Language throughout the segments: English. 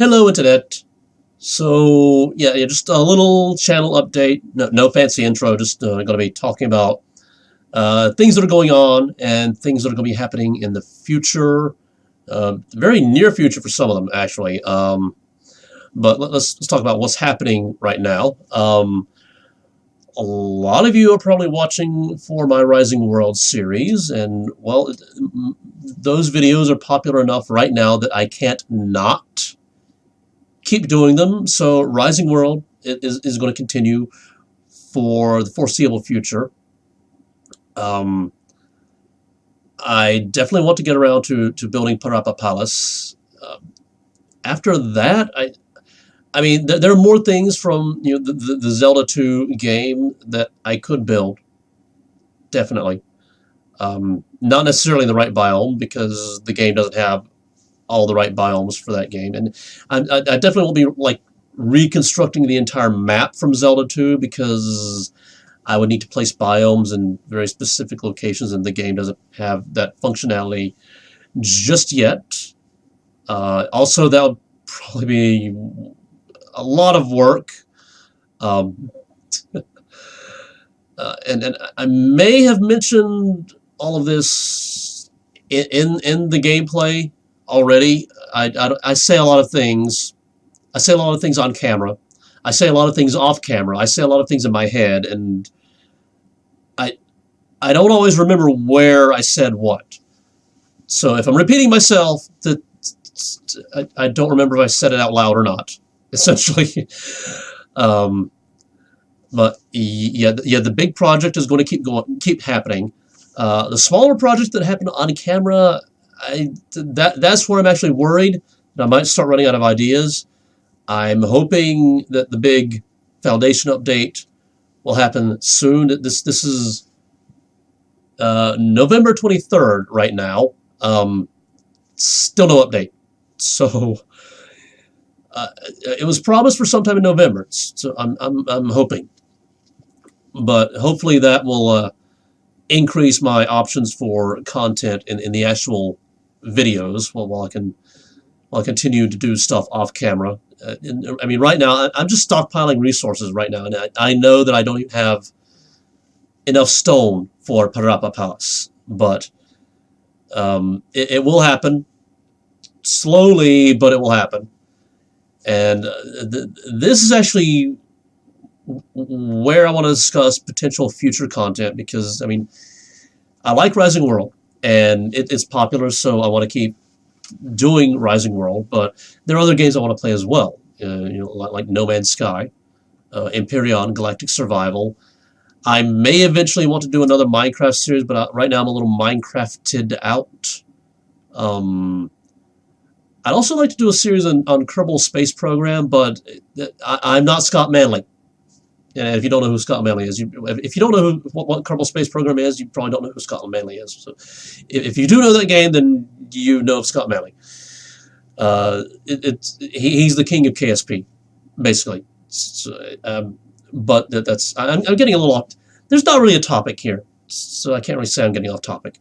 Hello, Internet. So, yeah, just a little channel update. No fancy intro, just going to be talking about things that are going on and things that are going to be happening in the future. Very near future for some of them, actually. But let's talk about what's happening right now. A lot of you are probably watching for my Rising World series, and, well, those videos are popular enough right now that I can't not keep doing them. So Rising World is going to continue for the foreseeable future. I definitely want to get around to building Parappa Palace. After that, I mean, there are more things from the Zelda 2 game that I could build. Definitely. Not necessarily in the right biome, because the game doesn't have all the right biomes for that game. And I definitely won't be like reconstructing the entire map from Zelda 2, because I would need to place biomes in very specific locations, and the game doesn't have that functionality just yet. Also, that would probably be a lot of work. And I may have mentioned all of this in the gameplay already. I say a lot of things. I say a lot of things on camera. I say a lot of things off camera. I say a lot of things in my head, and I don't always remember where I said what. So if I'm repeating myself, I don't remember if I said it out loud or not, essentially. But yeah, the big project is going to keep happening. The smaller projects that happen on camera, that's where I'm actually worried that I might start running out of ideas. I'm hoping that the big Foundation update will happen soon. This is November 23rd right now. Still no update. So it was promised for sometime in November. So I'm hoping, but hopefully that will increase my options for content in the actual videos while I continue to do stuff off camera. I mean, right now I'm just stockpiling resources right now, and I know that I don't even have enough stone for Parappa Palace, but it will happen slowly, but it will happen. And this is actually where I want to discuss potential future content, because I mean, I like Rising World, and it's popular, so I want to keep doing Rising World. But there are other games I want to play as well, like No Man's Sky, Empirical, Galactic Survival. I may eventually want to do another Minecraft series, but right now I'm a little Minecrafted out. I'd also like to do a series on Kerbal Space Program, but I'm not Scott Manley. And if you don't know who Scott Manley is, if you don't know what Kerbal Space Program is, you probably don't know who Scott Manley is. So if you do know that game, then you know of Scott Manley. He's the king of KSP, basically. So, but I'm getting a little off. There's not really a topic here, so I can't really say I'm getting off topic.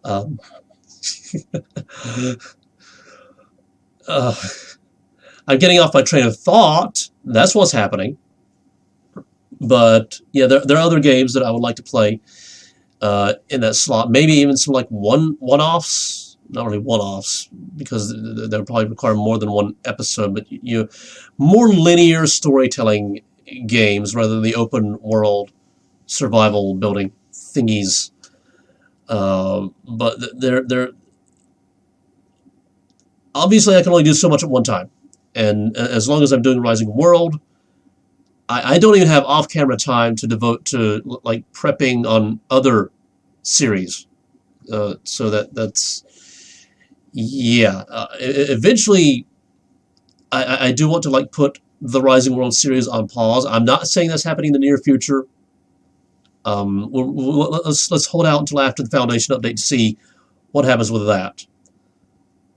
I'm getting off my train of thought. That's what's happening. But yeah, there are other games that I would like to play in that slot. Maybe even some like one-offs. Not really one-offs, because they would probably require more than one episode. But more linear storytelling games rather than the open world survival building thingies. But they're obviously I can only do so much at one time, and as long as I'm doing Rising World, I don't even have off-camera time to devote to like prepping on other series. So that's yeah. Eventually, I do want to like put the Rising World series on pause. I'm not saying that's happening in the near future. Let's hold out until after the Foundation update to see what happens with that.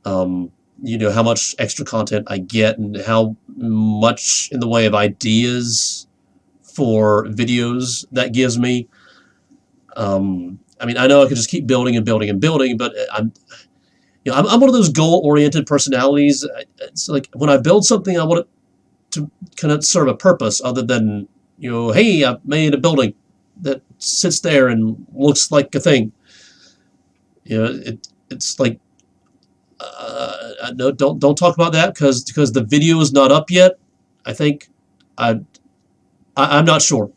How much extra content I get, and how much in the way of ideas for videos that gives me. I mean, I know I could just keep building and building and building, but I'm one of those goal-oriented personalities. It's like when I build something, I want it to kind of serve a purpose other than, hey, I made a building that sits there and looks like a thing. It's like, no, don't talk about that because the video is not up yet. I think I'm not sure.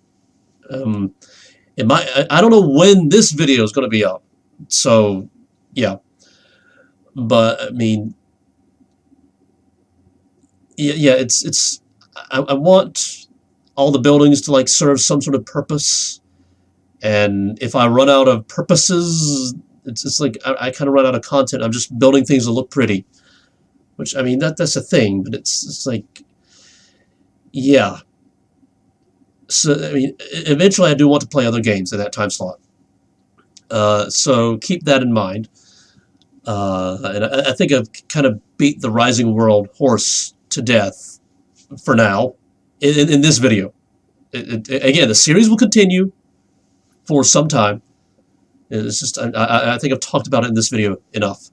I don't know when this video is going to be up. So, yeah. But I mean, yeah. I want all the buildings to like serve some sort of purpose, and if I run out of purposes, it's like I kind of run out of content. I'm just building things that look pretty, which I mean that's a thing, but it's like, yeah. So I mean, eventually I do want to play other games in that time slot. So keep that in mind. And I think I've kind of beat the Rising World horse to death for now in this video. Again, the series will continue for some time. It's just I think I've talked about it in this video enough.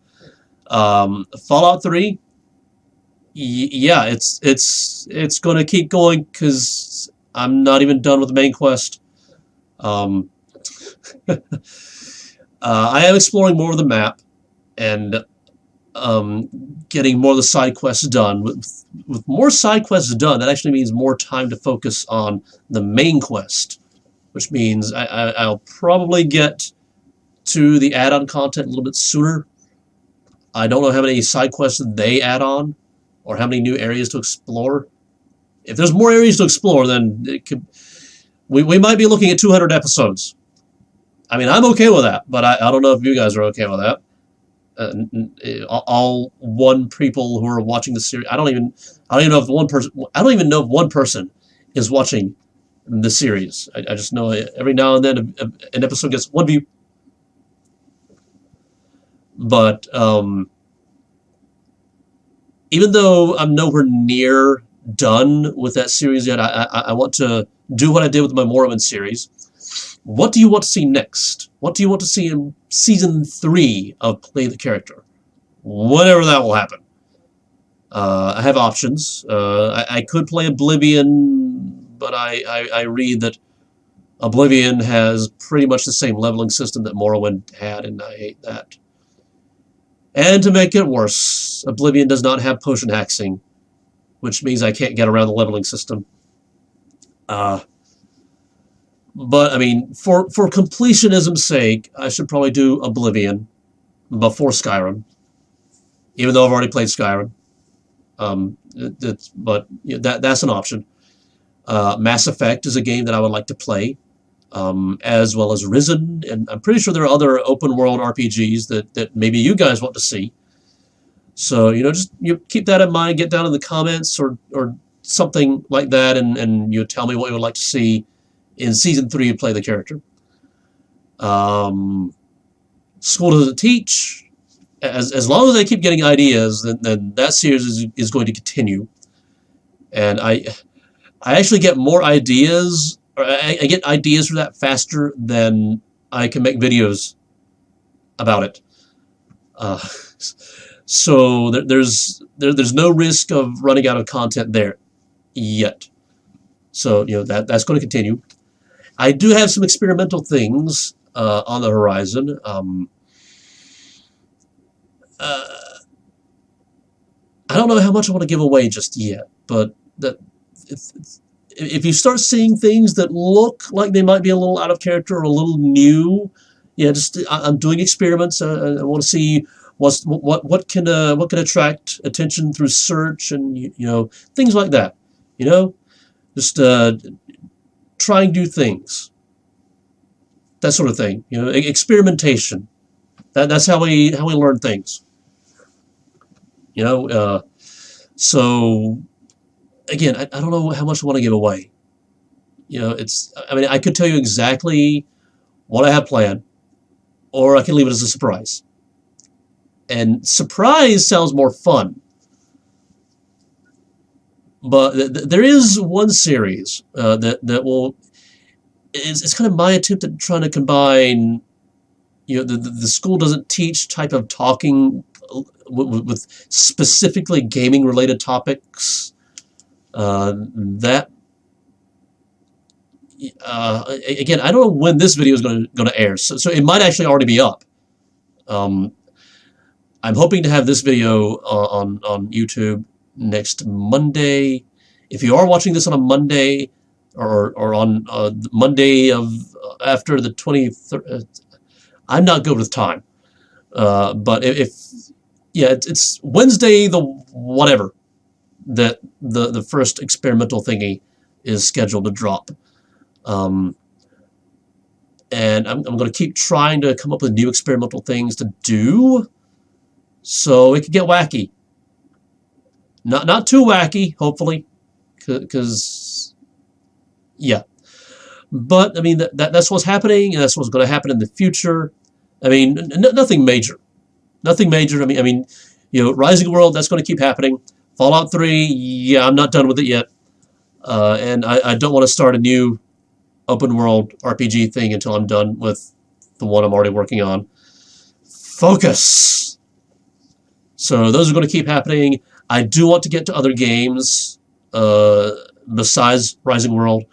Fallout 3, yeah, it's going to keep going because I'm not even done with the main quest. I am exploring more of the map and getting more of the side quests done. With more side quests done, that actually means more time to focus on the main quest, which means I'll probably get to the add-on content a little bit sooner. I don't know how many side quests they add on or how many new areas to explore. If there's more areas to explore, then we might be looking at 200 episodes. I mean, I'm okay with that, but I don't know if you guys are okay with that. All one people who are watching the series. I don't even know if one person. I don't even know if one person is watching the series. I just know every now and then an episode gets one view. But even though I'm nowhere near done with that series yet, I want to do what I did with my Morrowind series. What do you want to see next? What do you want to see in Season 3 of Play the Character? Whenever that will happen. I have options. I could play Oblivion, but I read that Oblivion has pretty much the same leveling system that Morrowind had, and I hate that. And to make it worse, Oblivion does not have potion hexing, which means I can't get around the leveling system. But, I mean, for completionism's sake, I should probably do Oblivion before Skyrim, even though I've already played Skyrim. But that's an option. Mass Effect is a game that I would like to play, as well as Risen, and I'm pretty sure there are other open-world RPGs that maybe you guys want to see. So, just keep that in mind, get down in the comments or something like that, and tell me what you would like to see in Season 3 of Play the Character. School Doesn't Teach. As long as I keep getting ideas, then that series is going to continue. And I actually get more ideas, or I get ideas for that faster than I can make videos about it. So there's no risk of running out of content there yet. So that's going to continue. I do have some experimental things on the horizon. I don't know how much I want to give away just yet, but if you start seeing things that look like they might be a little out of character or a little new, I'm doing experiments. I want to see what can attract attention through search and things like that. Just trying new things, that sort of thing. Experimentation. That's how we learn things. So again, I don't know how much I want to give away. I mean, I could tell you exactly what I have planned, or I can leave it as a surprise. And surprise sounds more fun. But there is one series that will. It's kind of my attempt at trying to combine, the school doesn't teach type of talking with specifically gaming related topics. Again, I don't know when this video is going to air, so it might actually already be up. I'm hoping to have this video on YouTube next Monday. If you are watching this on a Monday or on Monday of after the 23rd, I'm not good with time. But it's Wednesday the whatever that the first experimental thingy is scheduled to drop. And I'm going to keep trying to come up with new experimental things to do, so it could get wacky. Not too wacky, hopefully, because yeah. But I mean that's what's happening, and that's what's going to happen in the future. I mean, nothing major, nothing major. I mean, Rising World, that's going to keep happening. Fallout 3, yeah, I'm not done with it yet, and I don't want to start a new open world RPG thing until I'm done with the one I'm already working on. Focus. So those are going to keep happening. I do want to get to other games besides Rising World.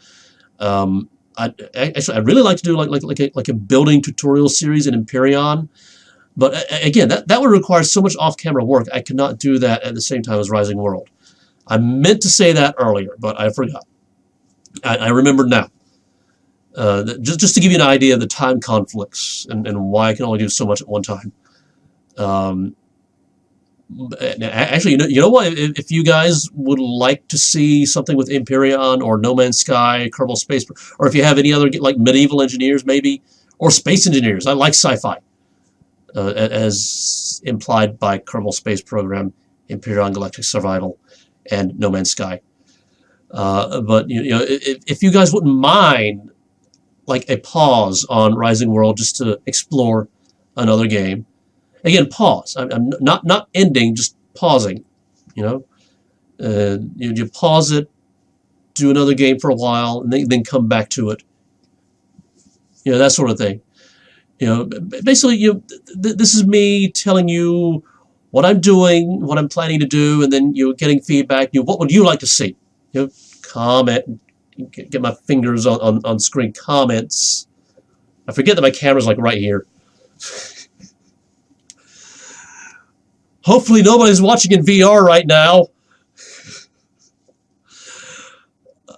I'd really like to do like a building tutorial series in Empirical, but again, that would require so much off-camera work. I could not do that at the same time as Rising World. I meant to say that earlier, but I forgot. I remembered now. Just to give you an idea of the time conflicts and why I can only do so much at one time. Actually, you know what? If you guys would like to see something with Empirical or No Man's Sky, Kerbal Space, or if you have any other like medieval engineers maybe, or space engineers, I like sci-fi, as implied by Kerbal Space Program, Empirical Galactic Survival, and No Man's Sky. But if you guys wouldn't mind, like a pause on Rising World just to explore another game. Again, pause. I'm not ending, just pausing. You pause it, do another game for a while, and then come back to it. That sort of thing. Basically, this is me telling you what I'm doing, what I'm planning to do, and then getting feedback. What would you like to see? Comment. Get my fingers on screen. Comments. I forget that my camera's like right here. Hopefully nobody's watching in VR right now.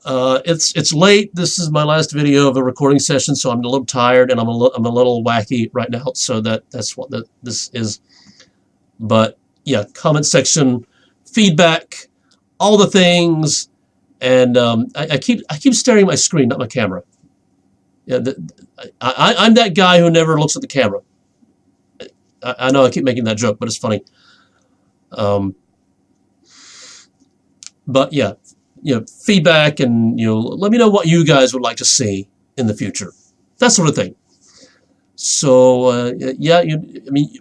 It's late. This is my last video of a recording session, so I'm a little tired and I'm a little wacky right now. So that's what this is. But yeah, comment section, feedback, all the things. And I keep staring at my screen, not my camera. Yeah, I'm that guy who never looks at the camera. I know I keep making that joke, but it's funny. But yeah, feedback, and let me know what you guys would like to see in the future, that sort of thing. So yeah, I mean,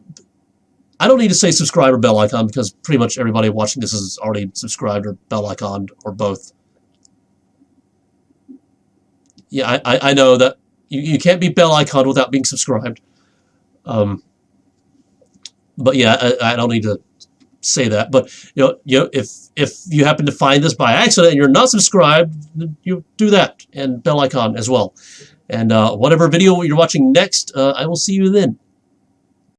I don't need to say subscribe or bell icon because pretty much everybody watching this is already subscribed or bell icon or both. Yeah, I know that you can't be bell icon without being subscribed. But yeah, I don't need to say that. But if you happen to find this by accident and you're not subscribed, you do that, and bell icon as well. And whatever video you're watching next, I will see you then.